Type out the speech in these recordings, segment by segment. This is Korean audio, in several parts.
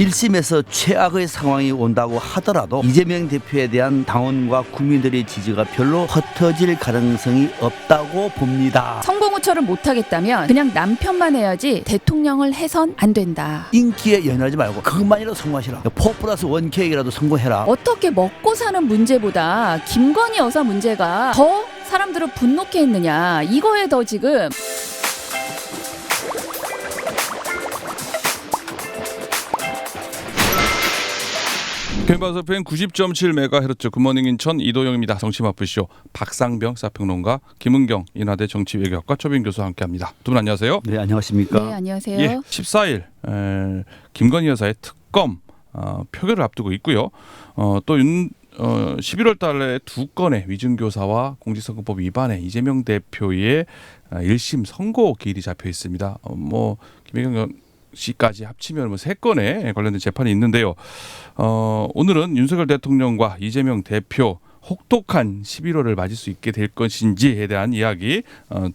1심에서 최악의 상황이 온다고 하더라도 이재명 대표에 대한 당원과 국민들의 지지가 별로 흩어질 가능성이 없다고 봅니다. 성공후처를 못하겠다면 그냥 남편만 해야지 대통령을 해선 안 된다. 인기에 연연하지 말고 그것만이라도 성공하시라. 4+1 계획이라도 성공해라. 어떻게 먹고 사는 문제보다 김건희 여사 문제가 더 사람들을 분노케 했느냐, 이거에 더 지금 캠퍼스 FM 90.7MHz 굿모닝 인천 이도영입니다. 정치마프쇼 박상병 사평론가, 김은경 인하대 정치외교학과 최빈 교수와 함께합니다. 두 분 안녕하세요. 네, 안녕하십니까. 네, 안녕하세요. 예, 14일 김건희 여사의 특검 표결을 앞두고 있고요. 또 11월 달에 두 건의 위증교사와 공직선거법 위반에 이재명 대표의 1심 선고 기일이 잡혀 있습니다. 김혜경 씨까지 합치면 3건에 관련된 재판이 있는데요. 오늘은 윤석열 대통령과 이재명 대표 혹독한 11월을 맞을 수 있게 될 것인지에 대한 이야기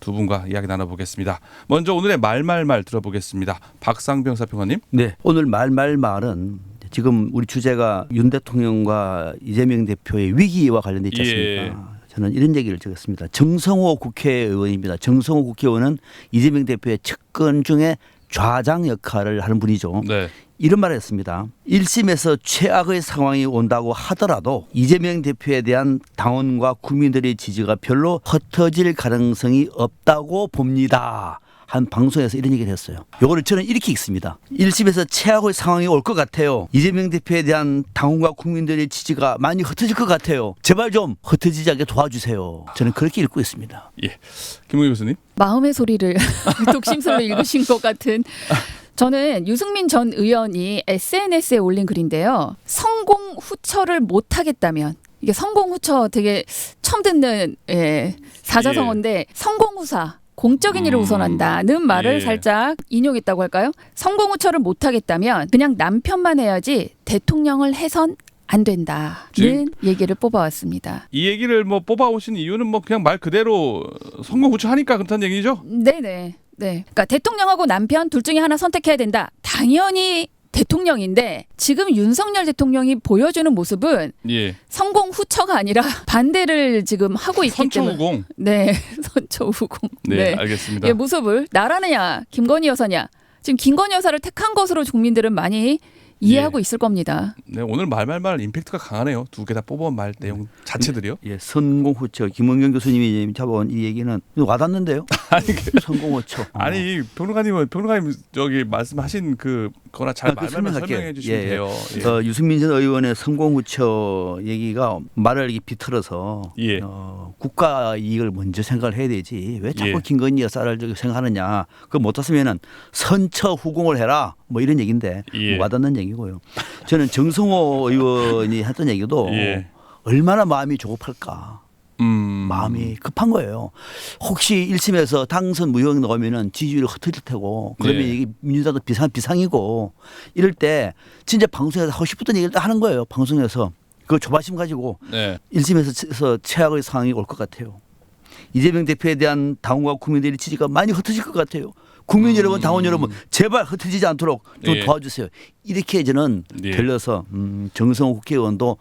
두 분과 이야기 나눠보겠습니다. 먼저 오늘의 말말말 들어보겠습니다. 박상병 사평가님. 네, 오늘 말은 지금 우리 주제가 윤 대통령과 이재명 대표의 위기와 관련돼 있지 않습니까? 예. 저는 이런 얘기를 적었습니다. 정성호 국회의원입니다. 정성호 국회의원은 이재명 대표의 측근 중에 좌장 역할을 하는 분이죠. 네. 이런 말을 했습니다. 1심에서 최악의 상황이 온다고 하더라도 이재명 대표에 대한 당원과 국민들의 지지가 별로 흩어질 가능성이 없다고 봅니다. 한 방송에서 이런 얘기를 했어요. 이거를 저는 이렇게 읽습니다. 1심에서 최악의 상황이 올 것 같아요. 이재명 대표에 대한 당원과 국민들의 지지가 많이 흩어질 것 같아요. 제발 좀 흩어지지 않게 도와주세요. 저는 그렇게 읽고 있습니다. 예, 김은경 교수님. 마음의 소리를 독심술로 읽으신 것 같은. 저는 유승민 전 의원이 SNS에 올린 글인데요. 성공 후처를 못하겠다면, 이게 성공 후처 되게 처음 듣는 사자성어인데, 성공 후사, 공적인 일을 우선한다는 말을 살짝 인용했다고 할까요? 성공 후처를 못하겠다면 그냥 남편만 해야지 대통령을 해선 안 된다는 얘기를 뽑아왔습니다. 이 얘기를 뽑아오신 이유는 그냥 말 그대로 성공 후처하니까 그렇다는 얘기죠? 네네. 네. 그러니까 대통령하고 남편 둘 중에 하나 선택해야 된다. 당연히 대통령인데 지금 윤석열 대통령이 보여주는 모습은 성공 후처가 아니라 반대를 지금 하고 있기 때문에. 선처우공. 네. 선처우공. 네, 알겠습니다. 모습을 나라느냐 김건희 여사냐. 지금 김건희 여사를 택한 것으로 국민들은 많이 이해하고 있을 겁니다. 네, 오늘 말말말 임팩트가 강하네요. 두 개 다 뽑아온 말 내용 자체들이요. 예, 선공후처 김은경 교수님이 잡아온 이 얘기는 와닿는데요. 아니, 선공후처. 아니 평론가님 저기 말씀하신 그거나 잘 말말만 설명해 주시면 돼요. 예. 유승민 전 의원의 선공후처 얘기가 말을 이렇게 비틀어서 국가 이익을 먼저 생각을 해야 되지 왜 자꾸 김건희 여사를 생각하느냐. 그거 못했으면은 선처후공을 해라. 이런 얘기인데 와닿는 얘기고요. 저는 정성호 의원이 했던 얘기도 얼마나 마음이 조급할까. 마음이 급한 거예요. 혹시 1심에서 당선 무효 나오면은 지지율이 흩어질 테고 그러면 이게 민주당도 비상이고 이럴 때 진짜 방송에서 하고 싶었던 얘기를 다 하는 거예요. 방송에서 그 조바심 가지고 1심에서 최악의 상황이 올 것 같아요. 이재명 대표에 대한 당원과 국민들의 지지가 많이 흩어질 것 같아요. 국민 여러분, 당원 여러분, 제발 흩어지지 않도록 좀 도와주세요. 이렇게 저는 들려서 정성호 국회의원도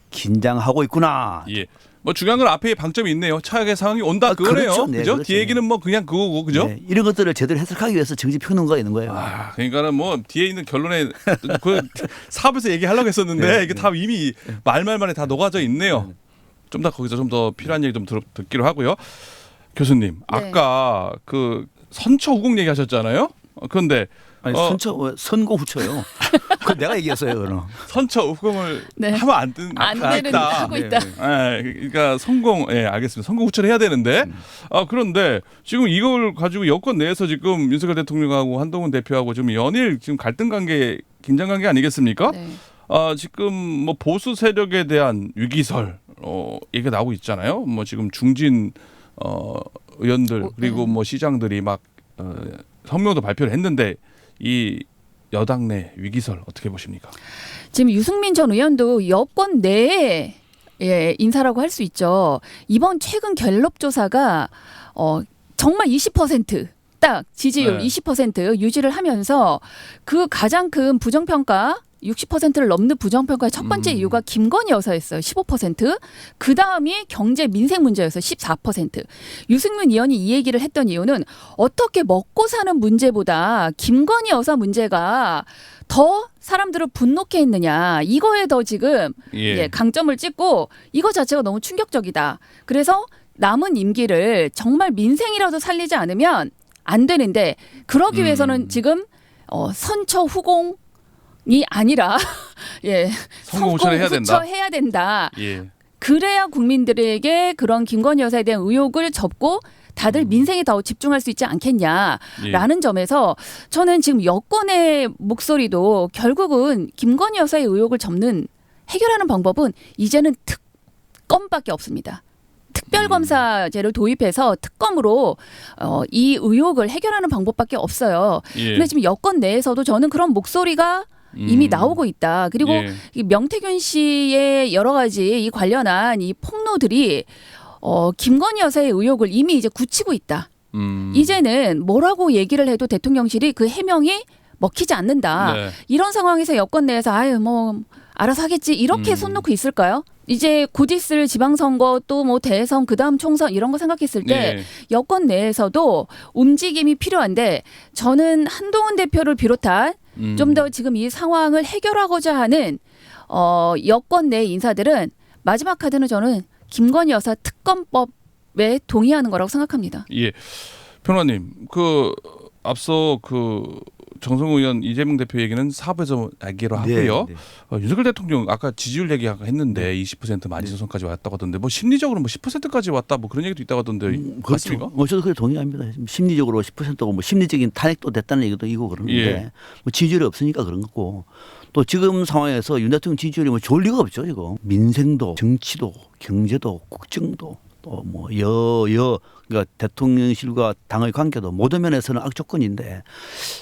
긴장하고 있구나. 예. 중요한 건 앞에 방점이 있네요. 최악의 상황이 온다 그거네요. 그렇죠. 그죠? 그렇죠. 뒤에 얘기는 그냥 그거고, 그죠? 네. 이런 것들을 제대로 해석하기 위해서 정치평론가가 있는 거예요. 그러니까는 뒤에 있는 결론에 그 사업에서 얘기하려고 했었는데 이게 다 이미 말말만에 다 녹아져 있네요. 좀 더 거기서 좀 더 필요한 얘기 좀 듣기로 하고요. 교수님, 아까 그 선처후공 얘기하셨잖아요. 그런데 선공후처요. 그 내가 얘기했어요. 그럼. 선처후공을 하면 안 되는 하고 있다. 그러니까 알겠습니다. 성공후처를 해야 되는데 그런데 지금 이걸 가지고 여권 내에서 지금 윤석열 대통령하고 한동훈 대표하고 지금 연일 지금 갈등 관계, 긴장 관계 아니겠습니까? 지금 보수 세력에 대한 위기설 얘기가 나오고 있잖아요. 지금 중진 의원들 그리고 시장들이 막 성명도 발표를 했는데 이 여당 내 위기설 어떻게 보십니까? 지금 유승민 전 의원도 여권 내에 인사라고 할 수 있죠. 이번 최근 갤럽 조사가 정말 20% 딱 지지율 20% 유지를 하면서 그 가장 큰 부정평가 60%를 넘는 부정평가의 첫 번째 이유가 김건희 여사였어요. 15%. 그다음이 경제 민생 문제였어요. 14%. 유승민 의원이 이 얘기를 했던 이유는 어떻게 먹고 사는 문제보다 김건희 여사 문제가 더 사람들을 분노케 했느냐. 이거에 더 지금 강점을 찍고 이거 자체가 너무 충격적이다. 그래서 남은 임기를 정말 민생이라도 살리지 않으면 안 되는데 그러기 위해서는 지금 선처 후공이 아니라 성공 후처해야 된다. 그래야 국민들에게 그런 김건희 여사에 대한 의혹을 접고 다들 민생에 더 집중할 수 있지 않겠냐라는 점에서 저는 지금 여권의 목소리도 결국은 김건희 여사의 의혹을 접는 해결하는 방법은 이제는 특검밖에 없습니다. 특별검사제를 도입해서 특검으로 이 의혹을 해결하는 방법밖에 없어요. 그런데 지금 여권 내에서도 저는 그런 목소리가 이미 나오고 있다. 그리고 이 명태균 씨의 여러 가지 이 관련한 이 폭로들이 김건희 여사의 의혹을 이미 이제 굳히고 있다. 이제는 뭐라고 얘기를 해도 대통령실이 그 해명이 먹히지 않는다. 이런 상황에서 여권 내에서 아유 뭐 알아서 하겠지 이렇게 손 놓고 있을까요? 이제 곧 있을 지방선거 또 뭐 대선 그다음 총선 이런 거 생각했을 때 여권 내에서도 움직임이 필요한데 저는 한동훈 대표를 비롯한 좀 더 지금 이 상황을 해결하고자 하는 여권 내 인사들은 마지막 카드는 저는 김건희 여사 특검법에 동의하는 거라고 생각합니다. 예, 평론가님, 앞서 정성호 의원 이재명 대표 얘기는 4부에서 알기로 하고요. 윤석열 대통령 아까 지지율 얘기 아까 했는데 20% 만이zo선까지 왔다고 하던데 뭐 심리적으로 뭐 10%까지 왔다 뭐 그런 얘기도 있다고 하던데 맞습니까? 저도 그래 동의합니다. 심리적으로 10%고 뭐 심리적인 탄핵도 됐다는 얘기도 이고 그러는데 뭐 지지율이 없으니까 그런 거고 또 지금 상황에서 윤 대통령 지지율이 뭐 좋을 리가 없죠. 지금 민생도 정치도 경제도 국정도 또 뭐 그러니까 대통령실과 당의 관계도 모든 면에서는 악조건인데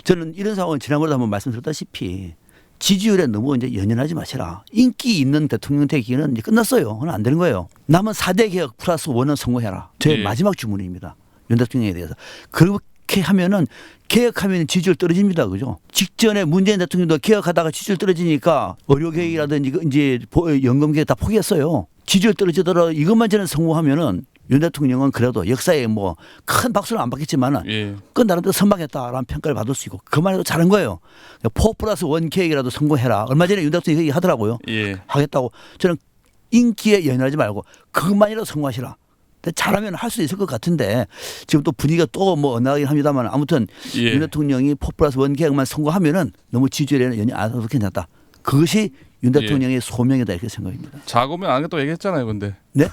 저는 이런 상황은 지난번에도 한번 말씀드렸다시피 지지율에 너무 이제 연연하지 마시라. 인기 있는 대통령 되기는 이제 끝났어요. 그건 안 되는 거예요. 남은 4대 개혁 플러스 1은 성공해라. 제 마지막 주문입니다. 윤 대통령에 대해서. 그렇게 하면은 개혁하면 지지율 떨어집니다. 그죠? 직전에 문재인 대통령도 개혁하다가 지지율 떨어지니까 의료개혁이라든지 이제 연금 개혁 다 포기했어요. 지지율 떨어지더라도 이것만 저는 성공하면은 윤 대통령은 그래도 역사에 뭐 큰 박수는 안 받겠지만은 그 나름대로 선방했다라는 평가를 받을 수 있고 그만해도 잘한 거예요. 4+1 계획이라도 성공해라. 얼마 전에 윤 대통령이 얘기하더라고요. 하겠다고. 저는 인기에 연연하지 말고 그것만이라도 성공하시라. 잘하면 할 수 있을 것 같은데 지금 또 분위기가 또 뭐 엇나가긴 합니다만 아무튼 윤 대통령이 4+1 계획만 성공하면은 너무 지지율에는 연연 안 해도 괜찮다. 그것이 윤 대통령의 소명이다 이렇게 생각합니다. 자고면 안 하겠다고 얘기했잖아요, 근데. 네?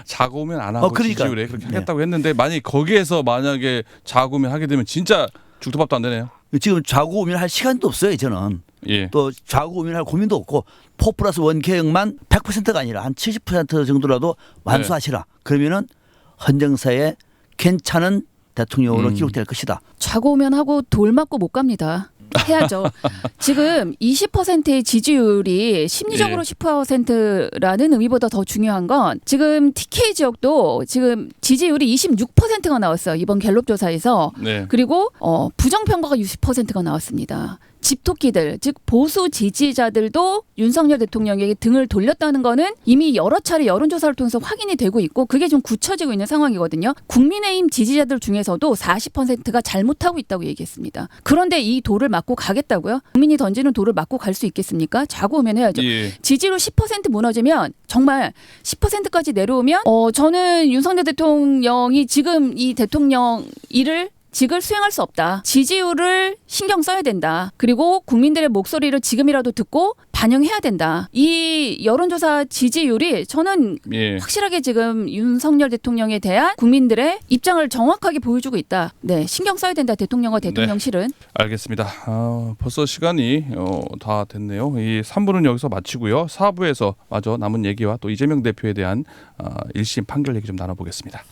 자고면 안 하고 지지율에 그렇게 하겠다고 했는데 만약에 자고면 하게 되면 진짜 죽도 밥도 안 되네요. 지금 좌고우면 할 시간도 없어요, 저는. 또 좌고우면 할 고민도 없고 4+1 계획만 100%가 아니라 한 70% 정도라도 완수하시라. 그러면은 헌정사에 괜찮은 대통령으로 기록될 것이다. 좌고우면 하고 돌 맞고 못 갑니다. 해야죠. 지금 20%의 지지율이 심리적으로 10%라는 의미보다 더 중요한 건 지금 TK 지역도 지금 지지율이 26%가 나왔어요. 이번 갤럽 조사에서. 그리고 부정평가가 60%가 나왔습니다. 집토끼들 즉 보수 지지자들도 윤석열 대통령에게 등을 돌렸다는 거는 이미 여러 차례 여론조사를 통해서 확인이 되고 있고 그게 좀 굳혀지고 있는 상황이거든요. 국민의힘 지지자들 중에서도 40%가 잘못하고 있다고 얘기했습니다. 그런데 이 돌을 맞고 가겠다고요? 국민이 던지는 돌을 맞고 갈 수 있겠습니까? 좌고우면 해야죠. 지지율 10% 무너지면 정말 10%까지 내려오면 저는 윤석열 대통령이 지금 이 대통령 일을 직을 수행할 수 없다. 지지율을 신경 써야 된다. 그리고 국민들의 목소리를 지금이라도 듣고 반영해야 된다. 이 여론조사 지지율이 저는 확실하게 지금 윤석열 대통령에 대한 국민들의 입장을 정확하게 보여주고 있다. 네, 신경 써야 된다. 대통령과 대통령실은. 알겠습니다. 벌써 시간이 다 됐네요. 이 3부는 여기서 마치고요. 4부에서 마저 남은 얘기와 또 이재명 대표에 대한 1심 판결 얘기 좀 나눠보겠습니다.